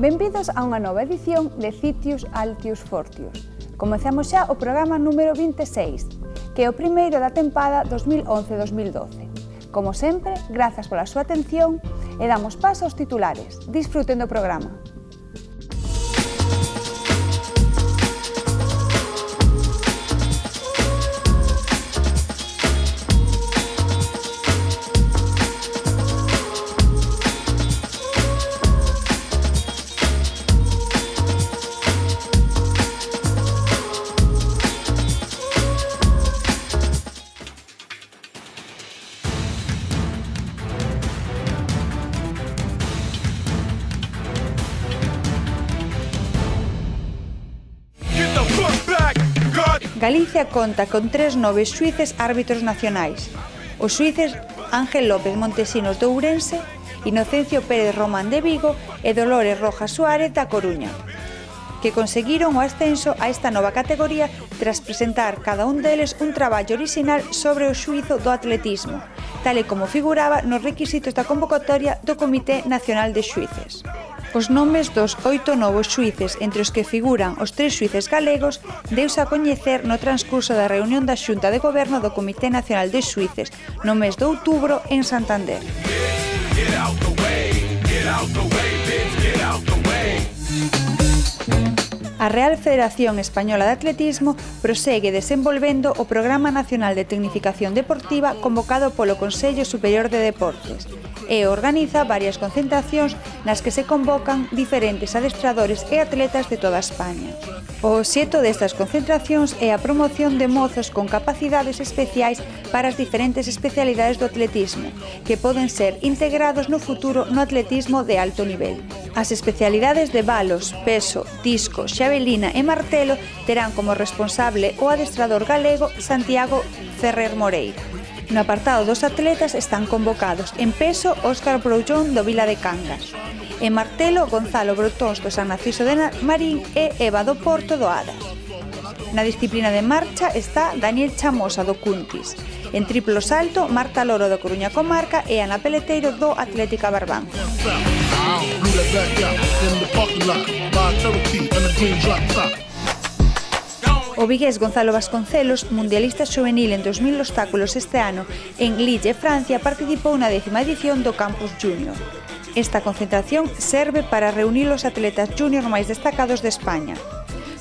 Benvidos a unha nova edición de Citius Altius Fortius. Comezamos xa o programa número 26, que é o primeiro da tempada 2011-2012. Como sempre, grazas pola súa atención e damos paso aos titulares. Disfruten do programa. Galicia conta con 3 noves xuíces árbitros nacionais. Os xuíces Ángel López Montesinos de Ourense, Inocencio Pérez Román de Vigo e Dolores Rojas Suárez da Coruña, que conseguiron o ascenso a esta nova categoría tras presentar cada un deles un traballo orixinal sobre o xuízo do atletismo, tal e como figuraba nos requisitos da convocatoria do Comité Nacional de Xuíces. Os nomes dos 8 novos xuíces, entre os que figuran os 3 xuíces galegos, deuse a coñecer no transcurso da reunión da Xunta de Goberno do Comité Nacional de Xuíces, no mes de outubro en Santander. A Real Federación Española de Atletismo prosegue desenvolvendo o Programa Nacional de Tecnificación Deportiva convocado polo Consello Superior de Deportes e organiza varias concentracións nas que se convocan diferentes adestradores e atletas de toda España. O obxecto destas concentracións é a promoción de mozos con capacidades especiais para as diferentes especialidades do atletismo, que poden ser integrados no futuro no atletismo de alto nivel. As especialidades de balos, peso, disco, xavelina e martelo terán como responsable o adestrador galego Santiago Ferrer Moreira. No apartado dos atletas están convocados en peso Óscar Broullón do Vila de Cangas, en martelo Gonzalo Brotóns do San Narciso de Marín e Eva do Porto do Adas. Na disciplina de marcha está Daniel Chamosa do Cuntis, en triplo salto Marta Loro do Coruña Comarca e Ana Peleteiro do Atlética Barbanza. O vigués Gonzalo Vasconcelos, mundialista xuvenil en 2000 obstáculos este ano en Lille, Francia, participou na 10ª edición do Campus Junior. Esta concentración serve para reunir os atletas junior máis destacados de España,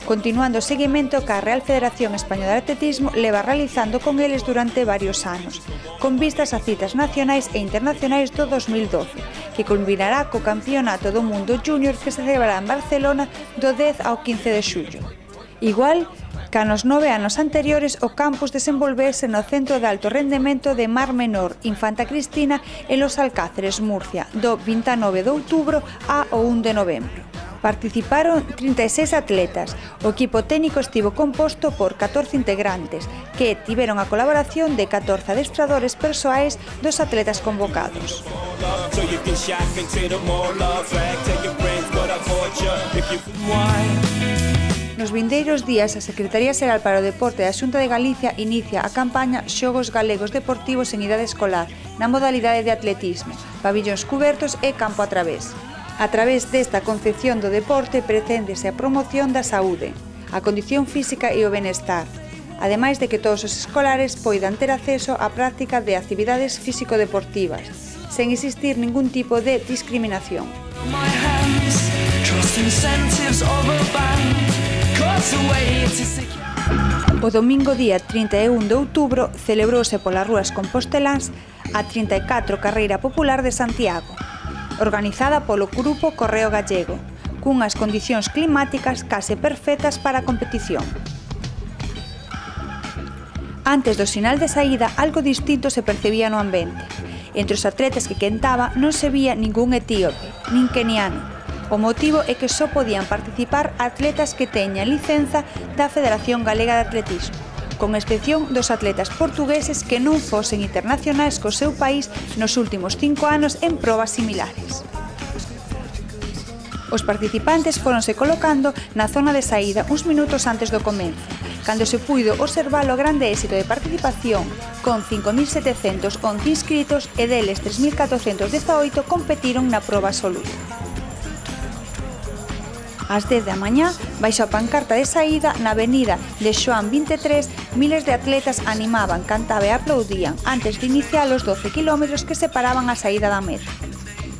continuando o seguimento que a Real Federación Española de Atletismo leva realizando con eles durante varios anos, con vistas a citas nacionais e internacionais do 2012, que culminará co Campeonato do Mundo Junior que se celebrará en Barcelona do 10 ao 15 de xullo. Igual que nos 9 anos anteriores, o campus desenvolverse no Centro de Alto Rendemento de Mar Menor Infanta Cristina en Los Alcáceres, Murcia, do 29 de outubro ao 1 de novembro. Participaron 36 atletas. O equipo técnico estivo composto por 14 integrantes, que tiveron a colaboración de 14 adestradores persoais dos atletas convocados. Nos vindeiros días, a Secretaría Xeral para o Deporte da Xunta de Galicia inicia a campaña Xogos Galegos Deportivos en idade escolar na modalidade de atletismo, pabillóns cubertos e campo a través. A través desta concepción do deporte preténdese a promoción da saúde, a condición física e o benestar, ademais de que todos os escolares poidan ter acceso á práctica de actividades físico-deportivas, sen existir ningún tipo de discriminación. O domingo día 31 de outubro celebrouse polas rúas composteláns a 34 Carreira Popular de Santiago, organizada polo Grupo Correo Gallego, cunhas condicións climáticas case perfectas para a competición. Antes do sinal de saída, algo distinto se percibía no ambiente. Entre os atletas que quentaba non se vía ningún etíope, nin keniano. O motivo é que só podían participar atletas que teñan licenza da Federación Galega de Atletismo, con excepción dos atletas portugueses que non fosen internacionais co seu país nos últimos 5 anos en probas similares. Os participantes fóronse colocando na zona de saída uns minutos antes do comenzo, cando se puido observar o grande éxito de participación, con 5.711 inscritos e deles 3.418 competiron na proba absoluta. Ás 10 da mañá, baixo a pancarta de saída, na avenida de Xoán 23, miles de atletas animaban, cantaban e aplaudían antes de iniciar os 12 kilómetros que separaban a saída da meta.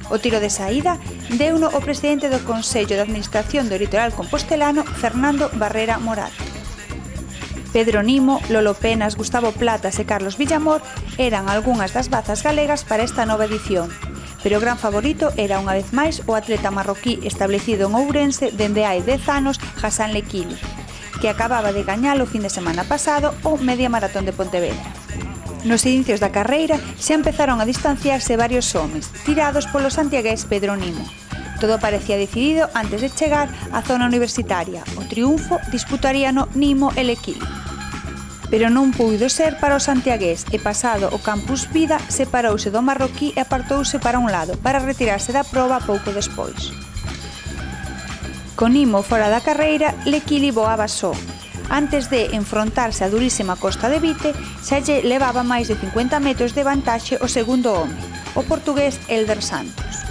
O tiro de saída deuno o presidente do Consello de Administración do Litoral Compostelano, Fernando Barrera Morato. Pedro Nimo, Lolo Penas, Gustavo Platas e Carlos Villamor eran algunhas das bazas galegas para esta nova edición. Pero o gran favorito era, unha vez máis, o atleta marroquí establecido en Ourense dende hai 10 anos, Hassan Lekili, que acababa de gañar o fin de semana pasado o Media Maratón de Pontevedra. Nos inicios da carreira xa empezaron a distanciarse varios homes, tirados polo santiagués Pedro Nimo. Todo parecía decidido antes de chegar á zona universitaria. O triunfo disputaríano Nimo e Lekili. Pero non puido ser para o santiagués e pasado o Campus Vida separouse do marroquí e apartouse para un lado para retirarse da proba pouco despois. Con Nimo fora da carreira, Lekili voaba só. Antes de enfrontarse á durísima costa de Vite, xa lle levaba máis de 50 metros de vantaxe o segundo home, o portugués Elder Santos.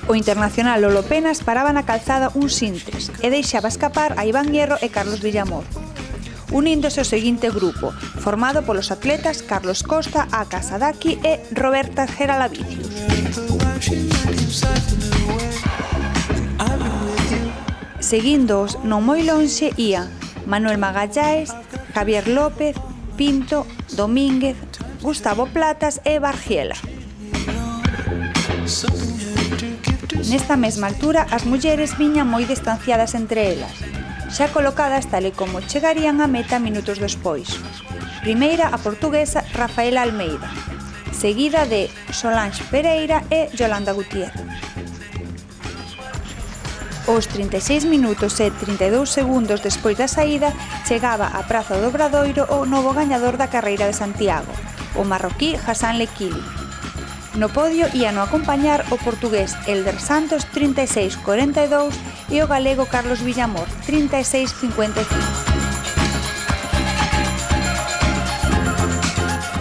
O internacional Lolo Penas paraba na calzada uns intres e deixaba escapar a Iván Hierro e Carlos Villamor, uníndose ao seguinte grupo, formado polos atletas Carlos Costa, Aka Sadaki e Roberta Geralavicius. Seguíndoos non moi lonxe ían Manuel Magallanes, Javier López, Pinto, Domínguez, Gustavo Platas e Bargiela. Nesta mesma altura, as mulleres viñan moi distanciadas entre elas, xa colocadas tal e como chegarían á meta minutos despois. Primeira a portuguesa Rafaela Almeida, seguida de Solange Pereira e Yolanda Gutiérrez. Aos 36 minutos e 32 segundos despois da saída, chegaba á Praza do Obradoiro o novo gañador da carreira de Santiago, o marroquí Hassan Lekili. No podio íano acompañar o portugués Elder Santos 36-42 e o galego Carlos Villamor 36-55.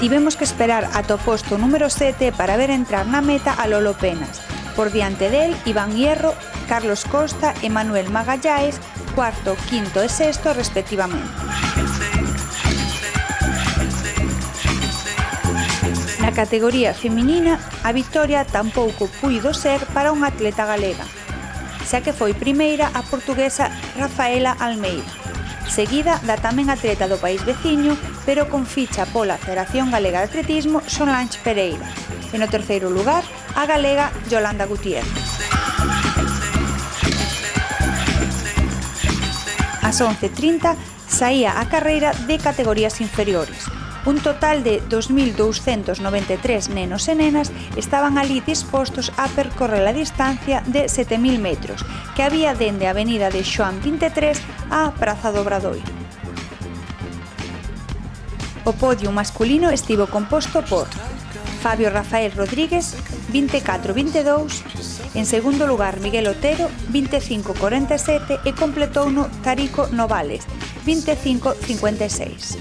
Tivemos que esperar ata o posto número 7 para ver entrar na meta a Lolo Penas. Por diante del, Iván Hierro, Carlos Costa e Manuel Magallanes, cuarto, quinto e sexto respectivamente. Na categoría feminina, a vitoria tampouco puido ser para unha atleta galega, xa que foi primeira a portuguesa Rafaela Almeida, seguida da tamén atleta do país veciño, pero con ficha pola Federación Galega de Atletismo Solange Pereira, e no terceiro lugar a galega Yolanda Gutiérrez. Ás 11:30 saía a carreira de categorías inferiores. Un total de 2.293 nenos e nenas estaban ali dispostos a percorrer a distancia de 7.000 metros que había dende a avenida de Xoán 23 á Praza do Obradoiro. O podio masculino estivo composto por Fabio Rafael Rodríguez, 24-22, en segundo lugar Miguel Otero, 25-47 e completouno Tarico Novales, 25-56.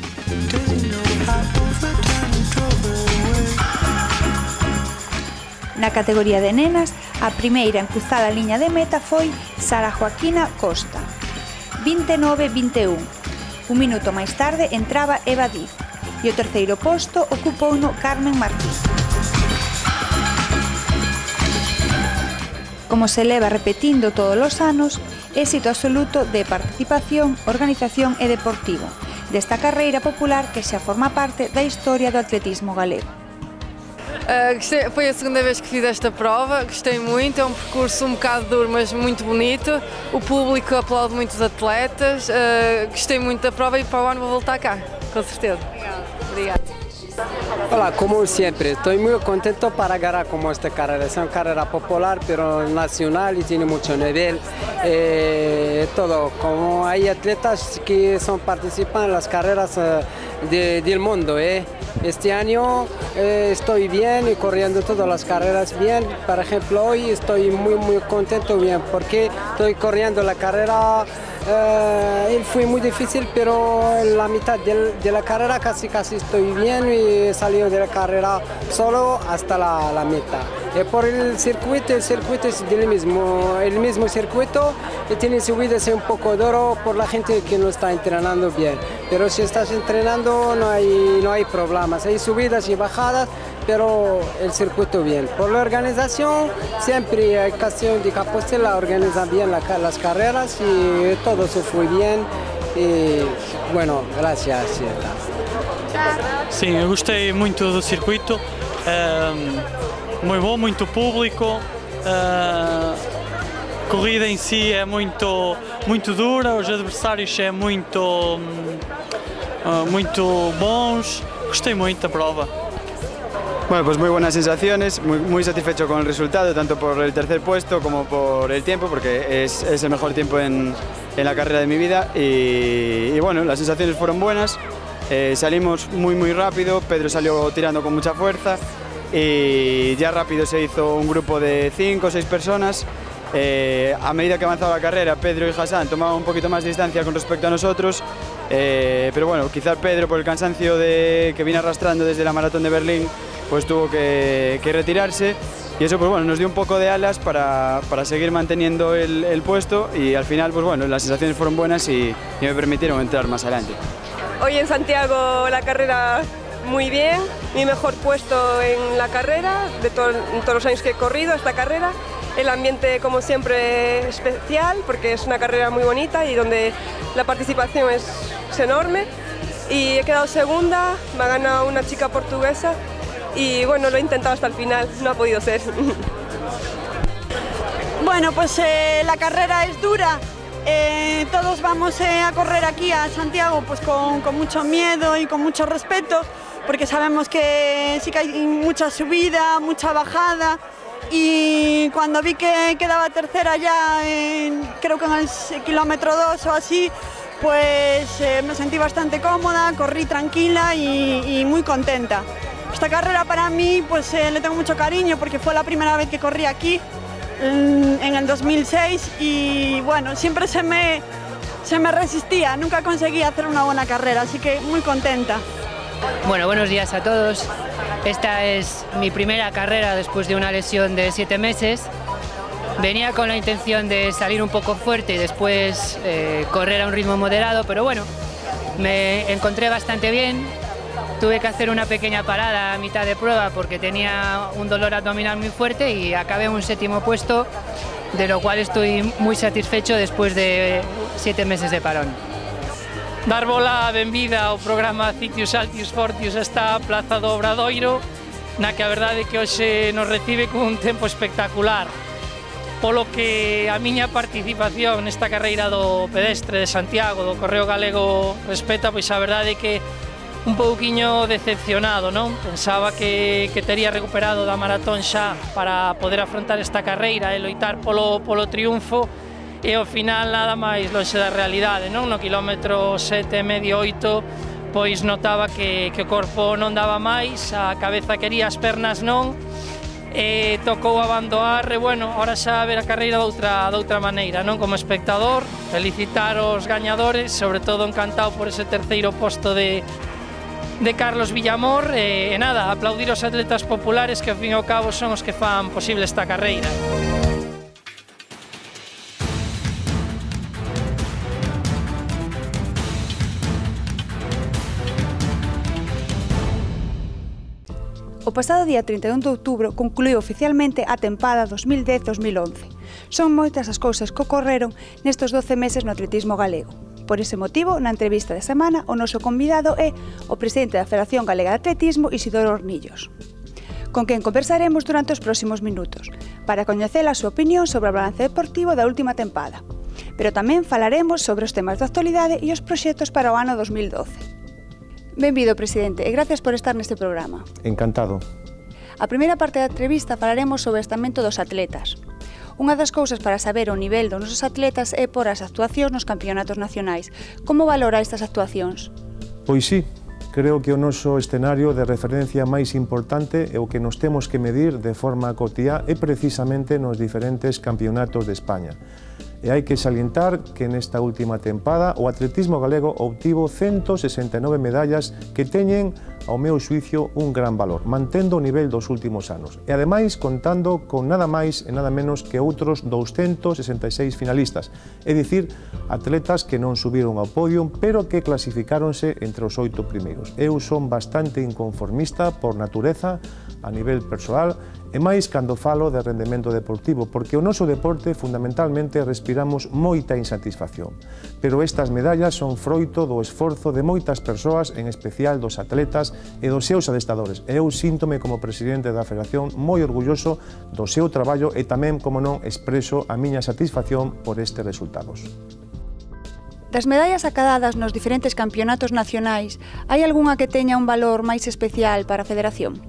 Na categoría de nenas, a primeira en cruzar a liña de meta foi Sara Joaquina Costa, 29-21. Un minuto máis tarde entraba Eva Díaz e o terceiro posto ocupouno Carmen Martín. Como se leva repetindo todos os anos, éxito absoluto de participación, organización e deportivo desta carreira popular que xa forma parte da historia do atletismo galego. Foi a segunda vez que fiz esta prova, gostei muito, é um percurso um bocado duro, mas muito bonito. O público aplaude muito os atletas, gostei muito da prova e para o ano vou voltar cá, com certeza. Obrigada. Hola, como siempre, estoy muy contento para ganar como esta carrera. Es una carrera popular, pero nacional y tiene mucho nivel. Todo, como hay atletas que participan en las carreras del mundo. Este año estoy bien y corriendo todas las carreras bien. Por ejemplo, hoy estoy muy contento bien porque estoy corriendo la carrera. Fue muy difícil, pero en la mitad de la carrera casi estoy bien y he salido de la carrera solo hasta la meta. Por el circuito es el mismo circuito y tiene subidas un poco duro por la gente que no está entrenando bien. Pero si estás entrenando no hay problemas, hay subidas y bajadas, pero el circuito bien. Por la organización, siempre hay cuestión de Compostela organiza bien las carreras y todo se fue bien. E, bueno, gracias. Sim, eu gostei muito do circuito, muito bom, muito público, a corrida em si é muito dura, os adversários é muito bons, gostei muito da prova. Bueno, pues muy buenas sensaciones, muy satisfecho con el resultado, tanto por el tercer puesto como por el tiempo, porque es el mejor tiempo en la carrera de mi vida y bueno, las sensaciones fueron buenas, salimos muy rápido, Pedro salió tirando con mucha fuerza y ya rápido se hizo un grupo de 5 o 6 personas. A medida que avanzaba la carrera, Pedro y Hassan tomaban un poquito más de distancia con respecto a nosotros, pero bueno, quizá Pedro por el cansancio que viene arrastrando desde la maratón de Berlín, pues tuvo que retirarse y eso pues bueno, nos dio un poco de alas para seguir manteniendo el puesto y al final pues bueno, las sensaciones fueron buenas y me permitieron entrar más adelante. Hoy en Santiago la carrera muy bien, mi mejor puesto en la carrera en todos los años que he corrido esta carrera. El ambiente como siempre especial porque es una carrera muy bonita y donde la participación es enorme y he quedado segunda, me ha ganado una chica portuguesa y bueno, lo he intentado hasta el final, no ha podido ser. Bueno, pues la carrera es dura, todos vamos a correr aquí a Santiago pues con mucho miedo y con mucho respeto porque sabemos que sí que hay mucha subida, mucha bajada y cuando vi que quedaba tercera ya, creo que en el kilómetro 2 o así, pues me sentí bastante cómoda, corrí tranquila y muy contenta. Esta carrera para mí pues le tengo mucho cariño porque fue la primera vez que corrí aquí en el 2006 y bueno, siempre se me resistía, nunca conseguí hacer una buena carrera, así que muy contenta. Bueno, buenos días a todos. Esta es mi primera carrera después de una lesión de 7 meses. Venía con la intención de salir un poco fuerte y después correr a un ritmo moderado, pero bueno, me encontré bastante bien. Tuve que hacer una pequeña parada a mitad de prueba porque tenía un dolor abdominal muy fuerte y acabé en un 7º puesto, de lo cual estoy muy satisfecho después de 7 meses de parón. Darvos a benvida ao programa Citius Altius Fortius esta Plaza do Obradoiro, na que a verdade é que hoxe nos recibe con un tempo espectacular. Polo que a miña participación nesta carreira do pedestre de Santiago, do Correo Galego respecta, pois a verdade é que un pouquiño decepcionado, non? Pensaba que tería recuperado da maratón xa para poder afrontar esta carreira e loitar polo triunfo e ao final nada máis lonxe da realidade, non? No kilómetro 7, medio 8, pois notaba que o corpo non daba máis, a cabeza quería, as pernas non, e tocou abandonar e bueno, ahora xa ver a carreira doutra maneira, non? Como espectador, felicitar os gañadores, sobre todo encantado por ese terceiro posto de Carlos Villamor e nada, aplaudir os atletas populares que ao fin e ao cabo son os que fan posible esta carreira. O pasado día 31 de outubro concluiu oficialmente a tempada 2010-2011. Son moitas as cousas que ocorreron nestes 12 meses no atletismo galego. Por ese motivo, na entrevista de semana, o noso convidado é o presidente da Federación Galega de Atletismo, Isidoro Hornillos, con quen conversaremos durante os próximos minutos, para coñecer a súa opinión sobre o balance deportivo da última tempada. Pero tamén falaremos sobre os temas de actualidade e os proxectos para o ano 2012. Benvido, presidente, e gracias por estar neste programa. Encantado. A primeira parte da entrevista falaremos sobre o estamento dos atletas. Unha das cousas para saber o nivel dos nosos atletas é por as actuacións nos campeonatos nacionais. Como valora estas actuacións? Pois sí, creo que o noso escenario de referencia máis importante e o que nos temos que medir de forma cotiá é precisamente nos diferentes campeonatos de España. E hai que salientar que nesta última tempada o atletismo galego obtivo 169 medallas que teñen, ao meu xuicio, un gran valor, mantendo o nivel dos últimos anos. E ademais contando con nada máis e nada menos que outros 266 finalistas, é dicir, atletas que non subiron ao podio, pero que clasificáronse entre os 8 primeiros. Eu son bastante inconformista por natureza, a nivel persoal, e máis cando falo de rendemento deportivo, porque o noso deporte fundamentalmente respiramos moita insatisfacción. Pero estas medallas son froito do esforzo de moitas persoas, en especial dos atletas e dos seus adestadores. E eu síntome como presidente da Federación moi orgulloso do seu traballo e tamén, como non, expreso a miña satisfacción por estes resultados. Das medallas acadadas nos diferentes campeonatos nacionais, hai algunha que teña un valor máis especial para a Federación?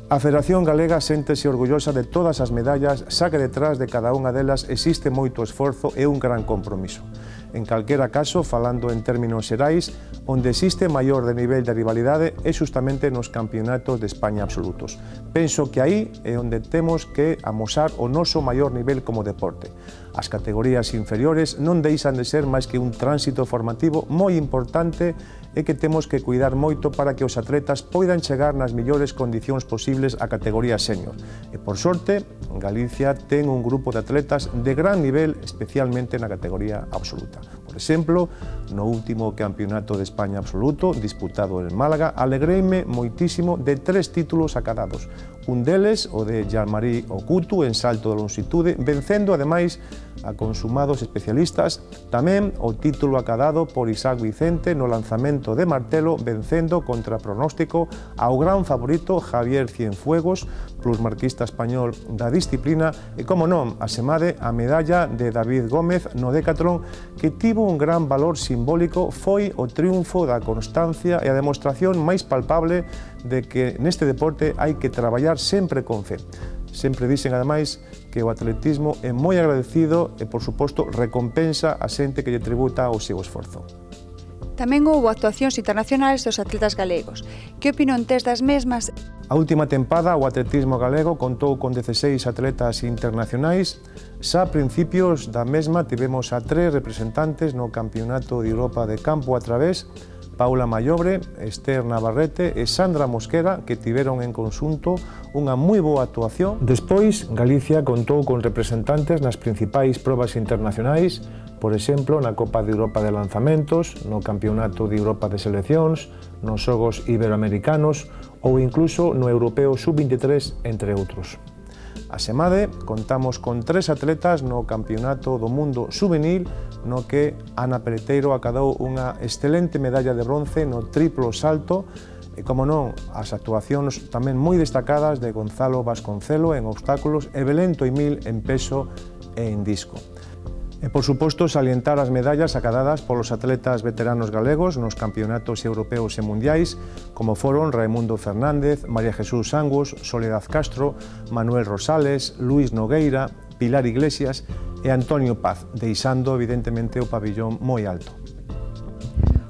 A Federación Galega séntese orgullosa de todas as medallas, xa que detrás de cada unha delas existe moito esforzo e un gran compromiso. En calquera caso, falando en términos xerais, onde existe maior de nivel de rivalidade é justamente nos campeonatos de España absolutos. Penso que aí é onde temos que amosar o noso maior nivel como deporte. As categorías inferiores non deixan de ser máis que un tránsito formativo moi importante e que temos que cuidar moito para que os atletas poidan chegar nas millores condicións posibles á categoría senior. E, por sorte, Galicia ten un grupo de atletas de gran nivel, especialmente na categoría absoluta. Por exemplo, no último Campeonato de España absoluto, disputado en Málaga, alegreime moitísimo de 3 títulos acadados. Un deles, o de Jean-Marie Okutu, en salto de longitude, vencendo, ademais, a consumados especialistas. Tamén o título acadado por Isaac Vicente no lanzamento de martelo, vencendo contra pronóstico ao gran favorito Javier Cienfuegos, plusmarquista español da disciplina, e, como non, asemade a medalla de David Gómez no décatlon, que tivo un gran valor simbólico, foi o triunfo da constancia e a demostración máis palpable de que neste deporte hai que traballar sempre con fe. Sempre dicen, ademais, que o atletismo é moi agradecido e, por suposto, recompensa a xente que lle tributa o seu esforzo. Tamén houbo actuacións internacionais dos atletas galegos. Que opinión tes das mesmas? A última tempada, o atletismo galego contou con 16 atletas internacionais. Xa a principios da mesma tivemos a 3 representantes no Campeonato de Europa de Campo a través, Paula Mallobre, Esther Navarrete e Sandra Mosquera, que tiveron en conxunto unha moi boa actuación. Despois, Galicia contou con representantes nas principais probas internacionais, por exemplo, na Copa de Europa de Lanzamentos, no Campeonato de Europa de Seleccións, nos Xogos Iberoamericanos ou incluso no Europeo Sub-23, entre outros. Asemade, contamos con 3 atletas no Campeonato do Mundo Juvenil, no que Ana Peleteiro acadou unha excelente medalla de bronce no triplo salto e, como non, as actuacións tamén moi destacadas de Gonzalo Vasconcelo en obstáculos e Belén Toimil en peso e en disco. E, por suposto, salientar as medallas acadadas polos atletas veteranos galegos nos campeonatos europeos e mundiais, como foron Raimundo Fernández, María Jesús Angus, Soledad Castro, Manuel Rosales, Luis Nogueira, Pilar Iglesias e Antonio Paz, deixando, evidentemente, o pabillón moi alto.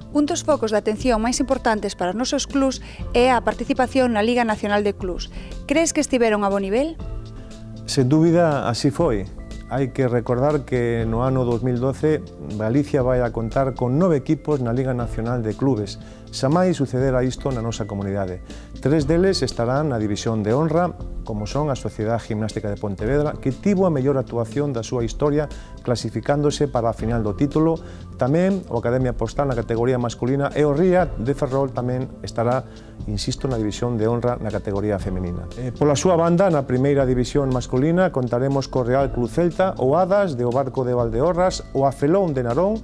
Un dos focos de atención máis importantes para os nosos clubs é a participación na Liga Nacional de Clubs. Crees que estiveron a bo nivel? Sen dúbida, así foi. Hai que recordar que no ano 2012 Galicia vai a contar con 9 equipos na Liga Nacional de Clubes. Xa máis sucedera isto na nosa comunidade. 3 deles estarán na División de Honra, como son a Sociedade Gimnástica de Pontevedra, que tivo a mellor actuación da súa historia clasificándose para a final do título. Tamén o Academia Postal na categoría masculina e o Riad de Ferrol tamén estará, insisto, na División de Honra na categoría femenina. Pola súa banda, na primeira división masculina, contaremos co Real Club Celta, o Adas de o Barco de Valdeorras, o Afelón de Narón.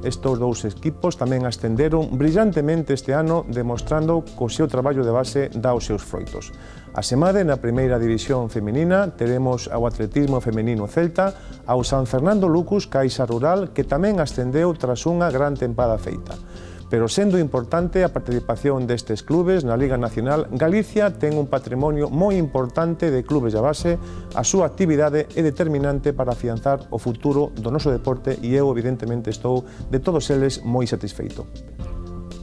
Estos 2 equipos tamén ascenderon brillantemente este ano, demostrando que o seu traballo de base dá os seus froitos. Asemade, na primeira división femenina, teremos ao atletismo femenino Celta, ao San Fernando Lucus Caixa Rural, que tamén ascendeu tras unha gran tempada feita. Pero, sendo importante a participación destes clubes na Liga Nacional, Galicia ten un patrimonio moi importante de clubes de base. A súa actividade é determinante para afianzar o futuro do noso deporte e eu, evidentemente, estou de todos eles moi satisfeito.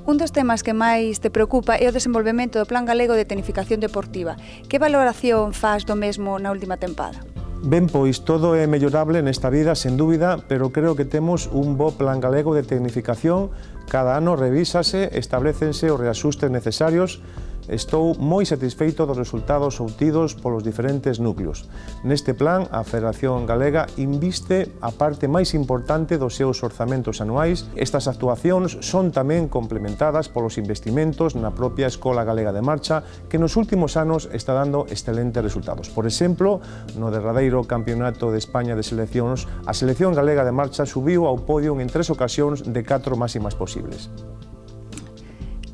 Un dos temas que máis te preocupa é o desenvolvemento do Plan Galego de Tecnificación Deportiva. Que valoración faz do mesmo na última tempada? Ben, pois todo é mellorable nesta vida, sen dúbida, pero creo que temos un bo plan galego de tecnificación. Cada ano revísase, establecense os reaxustes necesarios. Estou moi satisfeito dos resultados obtidos polos diferentes núcleos. Neste plan, a Federación Galega inviste a parte máis importante dos seus orzamentos anuais. Estas actuacións son tamén complementadas polos investimentos na propia Escola Galega de Marcha, que nos últimos anos está dando excelentes resultados. Por exemplo, no derradeiro Campeonato de España de Seleccións, a Selección Galega de Marcha subiu ao podio en 3 ocasións de 4 máximas posibles.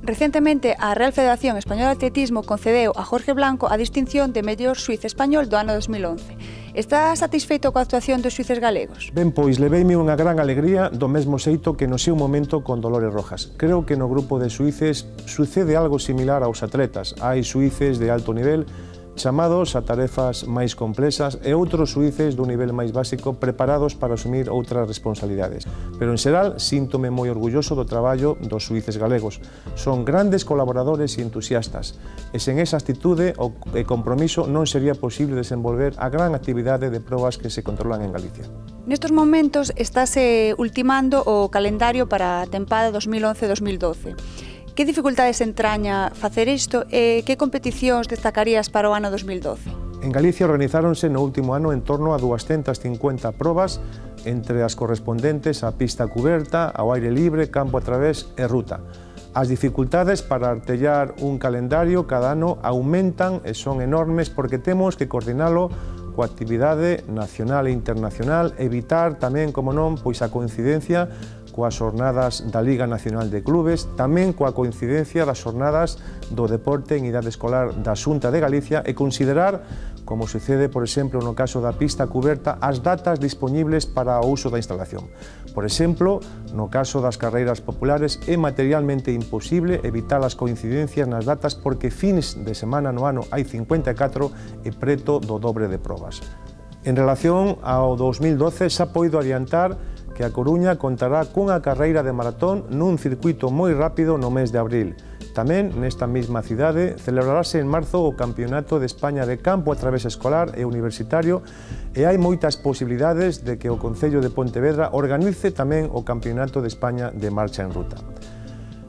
Recentemente, a Real Federación Española de Atletismo concedeu a Jorge Blanco a distinción de mellor xuiz español do ano 2011. Está satisfeito coa actuación dos xuíces galegos? Ben, pois leveime unha gran alegría do mesmo xeito que no seu momento con Dolores Rojas. Creo que no grupo de xuíces sucede algo similar aos atletas. Hai xuíces de alto nivel chamados a tarefas máis complexas e outros xuíces dun nivel máis básico preparados para asumir outras responsabilidades. Pero, en xeral, síntome moi orgulloso do traballo dos xuíces galegos. Son grandes colaboradores e entusiastas, e sen esa actitude e compromiso non sería posible desenvolver a gran actividade de probas que se controlan en Galicia. Nestos momentos estáse ultimando o calendario para a tempada 2011-2012. Que dificultades entraña facer isto e que competicións destacarías para o ano 2012? En Galicia organizáronse no último ano en torno a 250 probas entre as correspondentes á pista cuberta, ao aire libre, campo a través e ruta. As dificultades para artellar un calendario cada ano aumentan e son enormes porque temos que coordinalo coa actividade nacional e internacional, evitar tamén, como non, pois a coincidencia coas xornadas da Liga Nacional de Clubes, tamén coa coincidencia das xornadas do deporte en idade escolar da Xunta de Galicia e considerar, como sucede, por exemplo, no caso da pista cuberta, as datas dispoñibles para o uso da instalación. Por exemplo, no caso das carreiras populares, é materialmente imposible evitar as coincidencias nas datas porque fins de semana no ano hai 54 e preto do dobre de probas. En relación ao 2012, xa poido adiantar que a Coruña contará cunha carreira de maratón nun circuito moi rápido no mes de abril. Tamén, nesta mesma cidade, celebrarase en marzo o Campeonato de España de campo a través escolar e universitario e hai moitas posibilidades de que o Concello de Pontevedra organice tamén o Campeonato de España de marcha en ruta.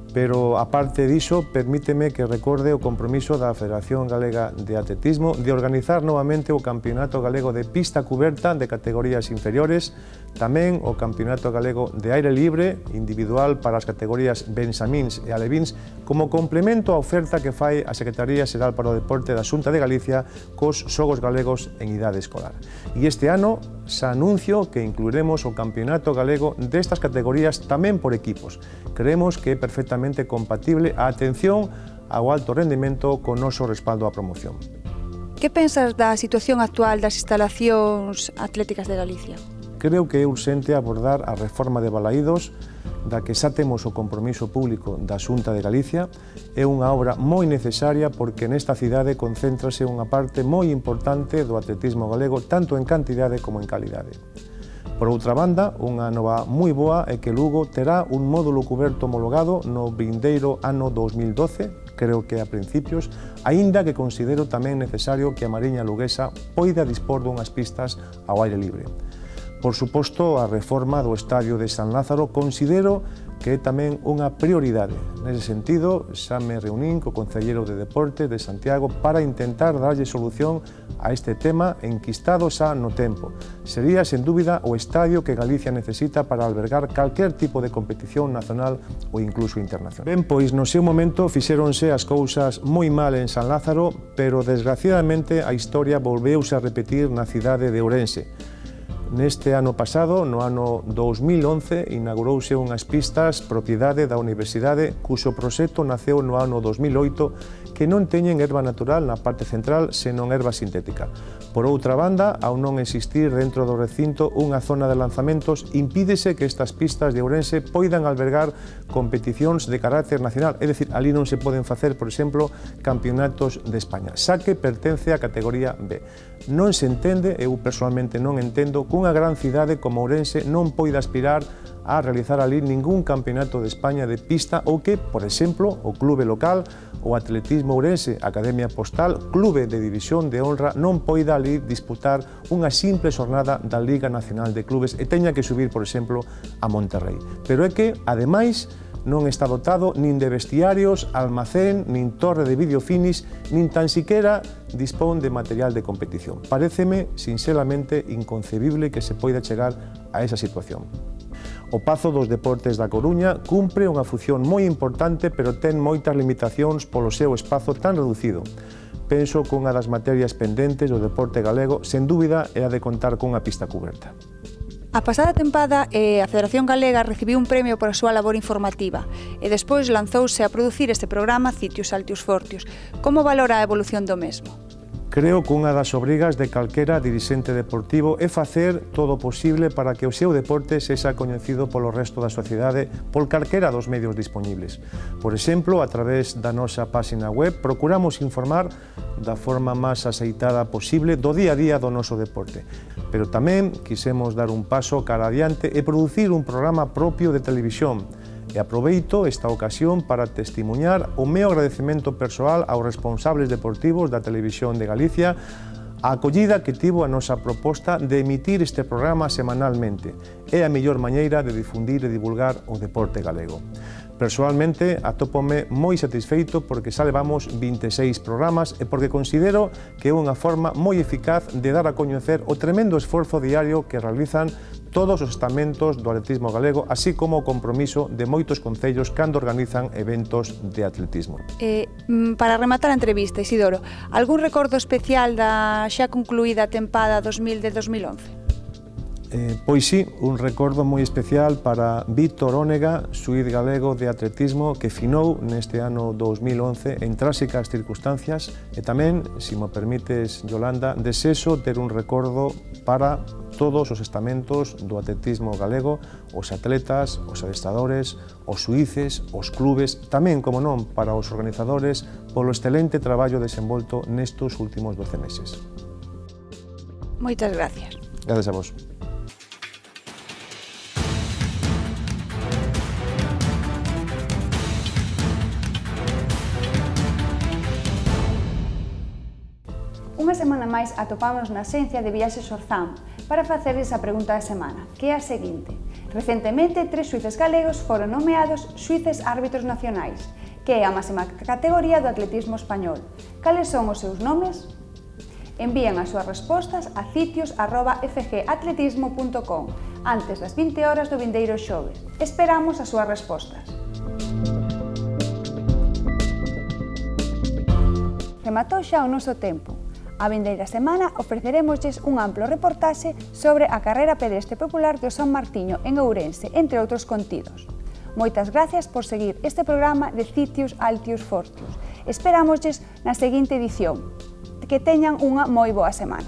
Pero, aparte diso, permíteme que recorde o compromiso da Federación Galega de Atletismo de organizar novamente o Campeonato Galego de Pista Cuberta de categorías inferiores, tamén o Campeonato Galego de Aire Libre, individual para as categorías benxamíns e alevíns, como complemento á oferta que fai a Secretaría Xeral para o Deporte da Xunta de Galicia cos Xogos Galegos en idade escolar. E este ano xa anuncio que incluiremos o Campeonato Galego destas categorías tamén por equipos. Creemos que é perfectamente compatible a atención ao alto rendimento con noso respaldo á promoción. Que pensas da situación actual das instalacións atléticas de Galicia? Creo que é urxente abordar a reforma de Balaídos, da que xa temos o compromiso público da Xunta de Galicia. É unha obra moi necesaria porque nesta cidade concéntrase unha parte moi importante do atletismo galego, tanto en cantidade como en calidade. Por outra banda, unha nova moi boa é que Lugo terá un módulo cuberto homologado no vindeiro ano 2012, creo que a principios, aínda que considero tamén necesario que a Mariña luguesa poida dispor dunhas pistas ao aire libre. Por suposto, a reforma do Estadio de San Lázaro considero que é tamén unha prioridade. Nese sentido, xa me reunín co Concelleiro de Deporte de Santiago para intentar darlle solución a este tema enquistado xa no tempo. Sería, sen dúbida, o estadio que Galicia necesita para albergar calquer tipo de competición nacional ou incluso internacional. Ben, pois no seu momento fixéronse as cousas moi mal en San Lázaro, pero desgraciadamente a historia volveuse a repetir na cidade de Ourense. Neste ano pasado, no ano 2011, inaugurouse unhas pistas propiedade da Universidade cuxo proxecto naceu no ano 2008 que non teñen herba natural na parte central senón herba sintética. Por outra banda, ao non existir dentro do recinto unha zona de lanzamentos, impídese que estas pistas de Ourense poidan albergar competicións de carácter nacional, é dicir, ali non se poden facer, por exemplo, campeonatos de España, xa que pertence á categoría B. Non se entende, eu personalmente non entendo, que unha gran cidade como Ourense non poida aspirar a realizar ali ningún campeonato de España de pista ou que, por exemplo, o clube local, o Atletismo Ourense Academia Postal, clube de división de honra, non poida ali disputar unha simple xornada da Liga Nacional de Clubes e teña que subir, por exemplo, a Monterrey. Pero é que, ademais, non está dotado nin de vestiarios, almacén, nin torre de videofinish, nin tan siquiera dispón de material de competición. Paréceme, sinceramente, inconcebible que se poida chegar a esa situación. O Pazo dos Deportes da Coruña cumpre unha función moi importante, pero ten moitas limitacións polo seu espazo tan reducido. Penso que unha das materias pendentes do deporte galego, sen dúbida, é a de contar cunha pista cuberta. A pasada tempada, a Federación Galega recibiu un premio por a súa labor informativa e despois lanzouse a producir este programa Citius Altius Fortius. Como valora a evolución do mesmo? Creo que unha das obrigas de calquera dirixente deportivo é facer todo o posible para que o seu deporte sexa coñecido polo resto da sociedade por calquera dos medios dispoñibles. Por exemplo, a través da nosa páxina web, procuramos informar da forma máis aceitada posible do día a día do noso deporte. Pero tamén quisemos dar un paso cara adiante e producir un programa propio de televisión. E aproveito esta ocasión para testimuñar o meu agradecemento persoal aos responsables deportivos da Televisión de Galicia a acollida que tivo a nosa proposta de emitir este programa semanalmente. É a mellor maneira de difundir e divulgar o deporte galego. Persoalmente, atópome moi satisfeito porque xa levamos 26 programas e porque considero que é unha forma moi eficaz de dar a coñecer o tremendo esforzo diario que realizan todos os estamentos do atletismo galego, así como o compromiso de moitos concellos cando organizan eventos de atletismo. Para rematar a entrevista, Isidoro, algún recordo especial da xa concluída tempada 2010-2011? Pois sí, un recordo moi especial para Víctor Ónega, xuíz galego de atletismo que finou neste ano 2011 en tráxicas circunstancias e tamén, se me permites, Yolanda, desexo ter un recordo para todos os estamentos do atletismo galego, os atletas, os adestradores, os xuíces, os clubes, tamén, como non, para os organizadores polo excelente traballo desenvolto nestos últimos 12 meses. Moitas gracias. Gracias a vos. Unha semana máis atopámonos na Axencia de Viaxes Orzán para facerles a pregunta da semana, que é a seguinte. Recentemente, 3 xuíces galegos foron nomeados xuíces árbitros nacionais, que é a máxima categoría do atletismo español. Cales son os seus nomes? Envían as súas respostas a citius@fgatletismo.com antes das 20 horas do vindeiro xoves. Esperamos as súas respostas. Rematou xa o noso tempo. A vindeira semana ofreceremosles un amplo reportaxe sobre a carreira pedestre popular do San Martiño en Ourense, entre outros contidos. Moitas gracias por seguir este programa de Citius Altius Fortius. Esperámosles na seguinte edición. Que teñan unha moi boa semana.